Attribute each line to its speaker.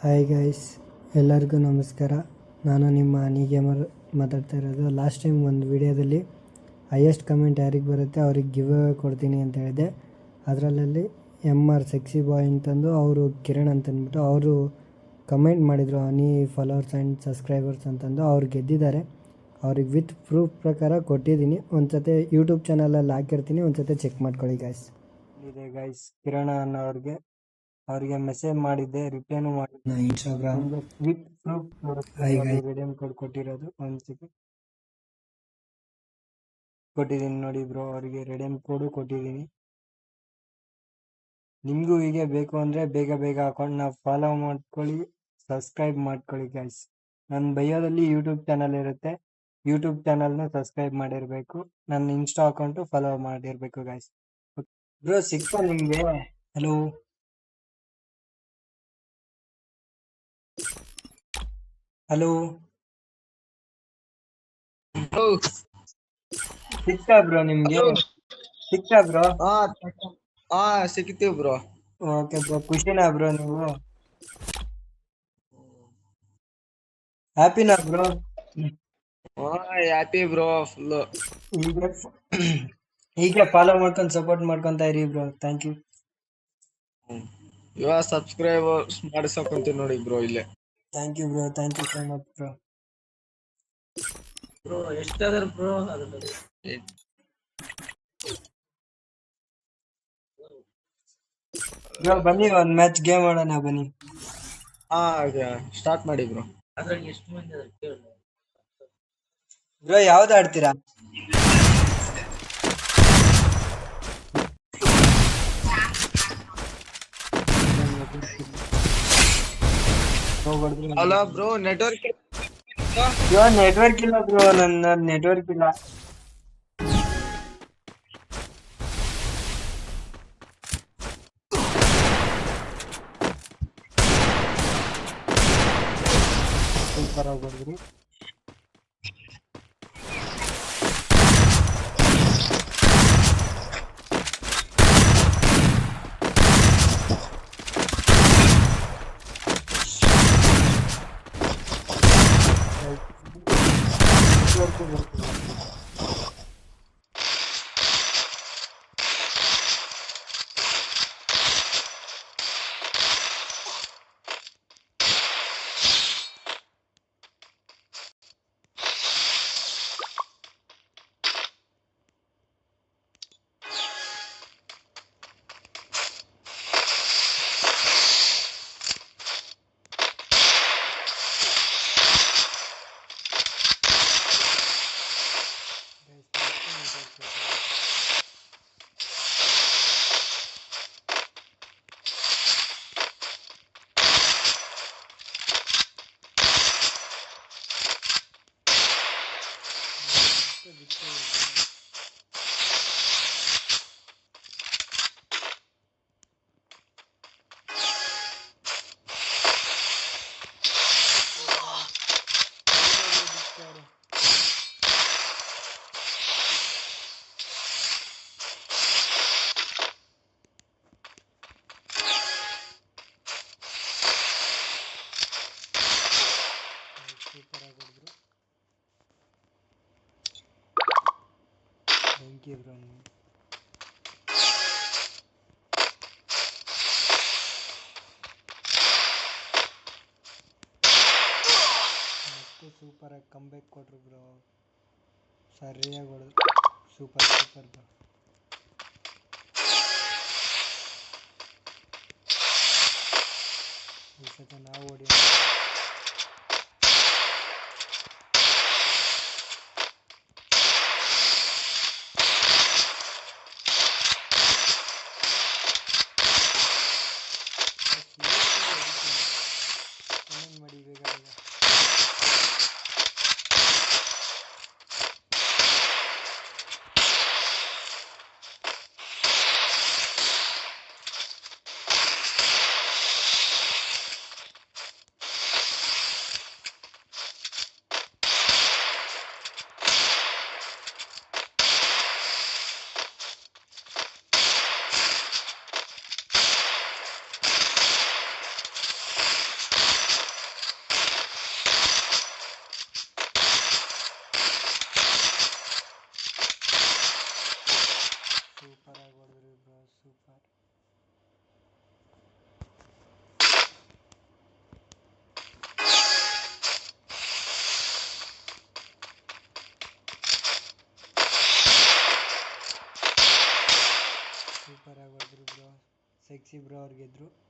Speaker 1: Hi guys, ಎಲ್ಲರಿಗೂ ನಮಸ್ಕಾರ. ನಾನು ನಿಮ್ಮ ಹನಿ ಗೇಮರ್ ಮಾತಾಡ್ತಾ ಇರೋದು. ಲಾಸ್ಟ್ ಟೈಮ್ ಒಂದು ವಿಡಿಯೋದಲ್ಲಿ ಹೈಯೆಸ್ಟ್ ಕಮೆಂಟ್ ಯಾರಿಗೆ ಬರುತ್ತೆ ಅವ್ರಿಗೆ ಗಿವ್ ಅವೇ ಕೊಡ್ತೀನಿ ಅಂತ ಹೇಳಿದೆ. ಅದರಲ್ಲಿ MR ಸೆಕ್ಸಿ ಬಾಯ್ ಅಂತಂದು ಅವರು ಕಿರಣ್ ಅಂತಂದ್ಬಿಟ್ಟು ಅವರು ಕಮೆಂಟ್ ಮಾಡಿದರು, ಹನಿ ಫಾಲೋವರ್ಸ್ ಆ್ಯಂಡ್ ಸಬ್ಸ್ಕ್ರೈಬರ್ಸ್ ಅಂತಂದು. ಅವ್ರು ಗೆದ್ದಿದ್ದಾರೆ. ಅವ್ರಿಗೆ ವಿತ್ ಪ್ರೂಫ್ ಪ್ರಕಾರ ಕೊಟ್ಟಿದ್ದೀನಿ. ಒಂದು ಸತಿ ಯೂಟ್ಯೂಬ್ ಚಾನಲಲ್ಲಿ ಹಾಕಿರ್ತೀನಿ, ಒಂದು ಸತಿ ಚೆಕ್ ಮಾಡ್ಕೊಳ್ಳಿ ಗೈಸ್. ಇದೆ ಗೈಸ್, ಕಿರಣ ಅನ್ನೋರಿಗೆ ಅವರಿಗೆ ಮೆಸೇಜ್ ಮಾಡಿದ್ದೆ, ರಿಪ್ಲೈನು ಮಾಡಿದ್ದೆ. ಇನ್ಸ್ಟಾಗ್ರಾಮ್ ವಿತ್ ಪ್ರೂಫ್ ರೆಡಿಯಮ್ ಕೋಡ್ ಕೊಟ್ಟಿರೋದು. ಒಂದ್ಸತಿ ಕೊಟ್ಟಿದ್ದೀನಿ ನೋಡಿ ಬ್ರೋ, ಅವರಿಗೆ ರೆಡಿಯಮ್ ಕೋಡು ಕೊಟ್ಟಿದ್ದೀನಿ. ನಿಮಗೂ ಹೀಗೆ ಬೇಕು ಅಂದರೆ ಬೇಗ ಬೇಗ ಅಕೌಂಟ್ನ ಫಾಲೋ ಮಾಡ್ಕೊಳ್ಳಿ, ಸಬ್ಸ್ಕ್ರೈಬ್ ಮಾಡ್ಕೊಳ್ಳಿ ಗೈಸ್. ನನ್ನ ಬಯೋದಲ್ಲಿ ಯೂಟ್ಯೂಬ್ ಚಾನಲ್ ಇರುತ್ತೆ, ಯೂಟ್ಯೂಬ್ ಚಾನಲ್ನ ಸಬ್ಸ್ಕ್ರೈಬ್ ಮಾಡಿರಬೇಕು, ನನ್ನ ಇನ್ಸ್ಟಾ ಅಕೌಂಟು ಫಾಲೋ ಮಾಡಿರಬೇಕು ಗೈಸ್. ಬ್ರೋ ಸಿಗ್ತಾ ನಿಮಗೆ? ಹಲೋ ಹಲೋ ಸಿಗ್ತಾ ಬ್ರೋ ನಿಮ್ಗೆ? ಸಿಗ್ತಾ ಬ್ರೋ?
Speaker 2: ಹಾ ಸಿಗ್ತೀವಿ ಬ್ರೋ.
Speaker 1: ಓಕೆ ಬ್ರೋ, ಖುಷಿನಾ ಬ್ರೋ ನೀವು? ಹ್ಯಾಪಿನಾ ಬ್ರೋ?
Speaker 2: Happy bro full.
Speaker 1: ಹೀಗೆ ಹೀಗೆ ಫಾಲೋ ಮಾಡ್ಕೊಂಡು ಸಪೋರ್ಟ್ ಮಾಡ್ಕೊಂತ ಇರಿ ಬ್ರೋ. Thank you.
Speaker 2: ಇವಾಗ ಸಬ್ಸ್ಕ್ರೈಬರ್ಸ್ ಮಾಡಿಸ್ಕೊಂತೀವಿ ನೋಡಿ ಬ್ರೋ ಇಲ್ಲೇ.
Speaker 1: Thank you bro, thank you so much bro.
Speaker 2: Bro ಎಷ್ಟಾದ್ರ ಬ್ರೋ
Speaker 1: ಬ್ರೋ ಬನ್ನಿ ಒಂದು ಮ್ಯಾಚ್ ಗೇಮ್ ಆಡೋಣ ಬನ್ನಿ.
Speaker 2: ಹಾ ಸ್ಟಾರ್ಟ್ ಮಾಡಿ ಬ್ರೋ.
Speaker 1: ಬ್ರೋ ಯಾವ್ದು ಆಡ್ತೀರಾ?
Speaker 2: ಅಲ್ಲ ಬ್ರೋ ನೆಟ್ವರ್ಕ್
Speaker 1: ನೆಟ್ವರ್ಕ್ ಇಲ್ಲ ಬ್ರೋ, ನನ್ನ ನೆಟ್ವರ್ಕ್ ಇಲ್ಲ. ಸೂಪರ್ ಆಗಿ ಹೊಡೆದ್ರಿ. Thank you bro. ಮತ್ತೆ ಸೂಪರ್ ಆಗಿ ಕಂಬ್ಯಾಕ್ ಕೊಟ್ರು ಬ್ರೋ, ಸರಿಯಾಗಿ ಹೊಡೆದ್ರು. Super super bro. ಈ ಸತಿ ನಾವು ಹೊಡಿ. ಕಮೆಂಟ್ ಮಾಡಿ ಬೇಗ ಬೇಗ. ಅವ್ರು ಗೆದ್ರು.